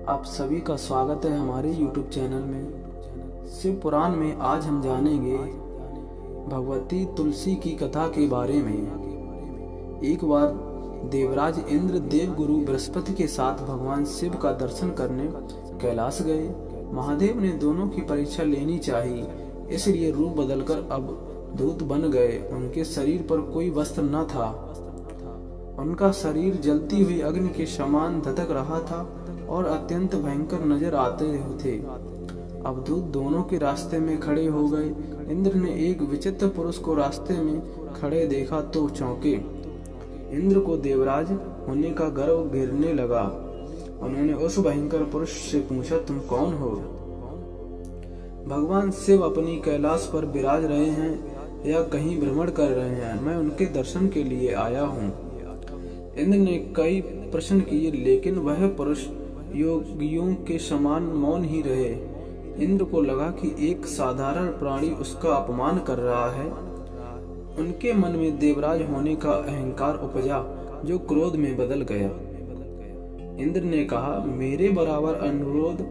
आप सभी का स्वागत है हमारे YouTube चैनल में। शिव पुराण में आज हम जानेंगे भगवती तुलसी की कथा के बारे में। एक बार देवराज इंद्र देवगुरु बृहस्पति के साथ भगवान शिव का दर्शन करने कैलाश गए। महादेव ने दोनों की परीक्षा लेनी चाहिए, इसलिए रूप बदलकर अब दूत बन गए। उनके शरीर पर कोई वस्त्र न था, उनका शरीर जलती हुई अग्नि के समान धधक रहा था और अत्यंत भयंकर नजर आते थे। अवधूत दोनों के रास्ते में खड़े हो गए। इंद्र ने एक विचित्र पुरुष को रास्ते में खड़े देखा तो चौंके। इंद्र को देवराज होने का गर्व घेरने लगा। उन्होंने उस भयंकर पुरुष से पूछा, तुम कौन हो? भगवान शिव अपनी कैलाश पर विराज रहे हैं या कहीं भ्रमण कर रहे हैं? मैं उनके दर्शन के लिए आया हूँ। इंद्र ने कई प्रश्न किए, लेकिन वह पुरुष योगियों के समान मौन ही रहे। इंद्र को लगा कि एक साधारण प्राणी उसका अपमान कर रहा है। उनके मन में देवराज होने का अहंकार उपजा, जो क्रोध में बदल गया। इंद्र ने कहा, मेरे बराबर अनुरोध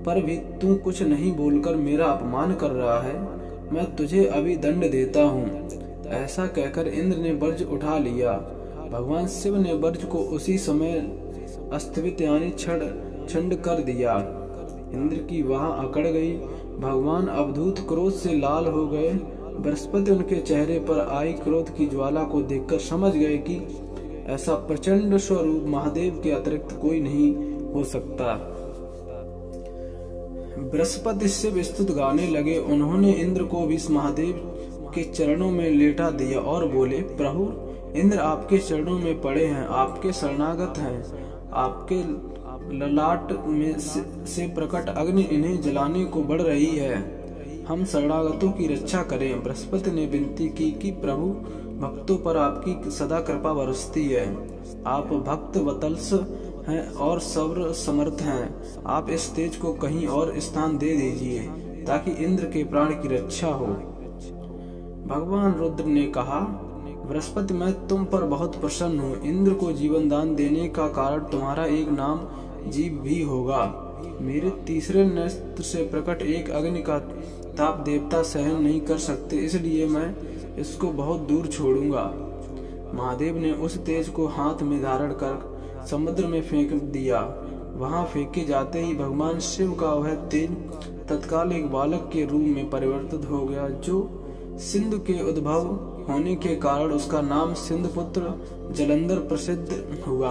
पर भी तू कुछ नहीं बोलकर मेरा अपमान कर रहा है। मैं तुझे अभी दंड देता हूँ। ऐसा कहकर इंद्र ने वज्र उठा लिया। भगवान शिव ने वज्र को उसी समय अस्तित्व यानी छंड कर दिया। इंद्र की वहां अकड़ गई। भगवान अवधूत क्रोध से लाल हो गए। बृहस्पति उनके चेहरे पर आई क्रोध की ज्वाला को देखकर समझ गए कि ऐसा प्रचंड स्वरूप महादेव के अतिरिक्त कोई नहीं हो सकता। बृहस्पति शिव स्तुति गाने लगे। उन्होंने इंद्र को भी महादेव के चरणों में लेटा दिया और बोले, प्रभु इंद्र आपके चरणों में पड़े हैं, आपके शरणागत हैं। आपके ललाट में से प्रकट अग्नि इन्हें जलाने को बढ़ रही है। हम शरणागतों की रक्षा करें। बृहस्पति ने विनती की कि प्रभु भक्तों पर आपकी सदा कृपा बरसती है। आप भक्त वत्सल हैं और सर्व समर्थ हैं। आप इस तेज को कहीं और स्थान दे दीजिए ताकि इंद्र के प्राण की रक्षा हो। भगवान रुद्र ने कहा, बृहस्पति मैं तुम पर बहुत प्रसन्न हूँ। इंद्र को जीवन दान देने का कारण तुम्हारा एक नाम जीव भी होगा। मेरे तीसरे नेत्र से प्रकट एक अग्नि का ताप देवता सहन नहीं कर सकते, इसलिए मैं इसको बहुत दूर छोड़ूंगा। महादेव ने उस तेज को हाथ में धारण कर समुद्र में फेंक दिया। वहां फेंके जाते ही भगवान शिव का वह तेज तत्काल एक बालक के रूप में परिवर्तित हो गया, जो सिंधु के उद्भव होने के कारण उसका नाम सिंधुपुत्र जलंधर प्रसिद्ध हुआ।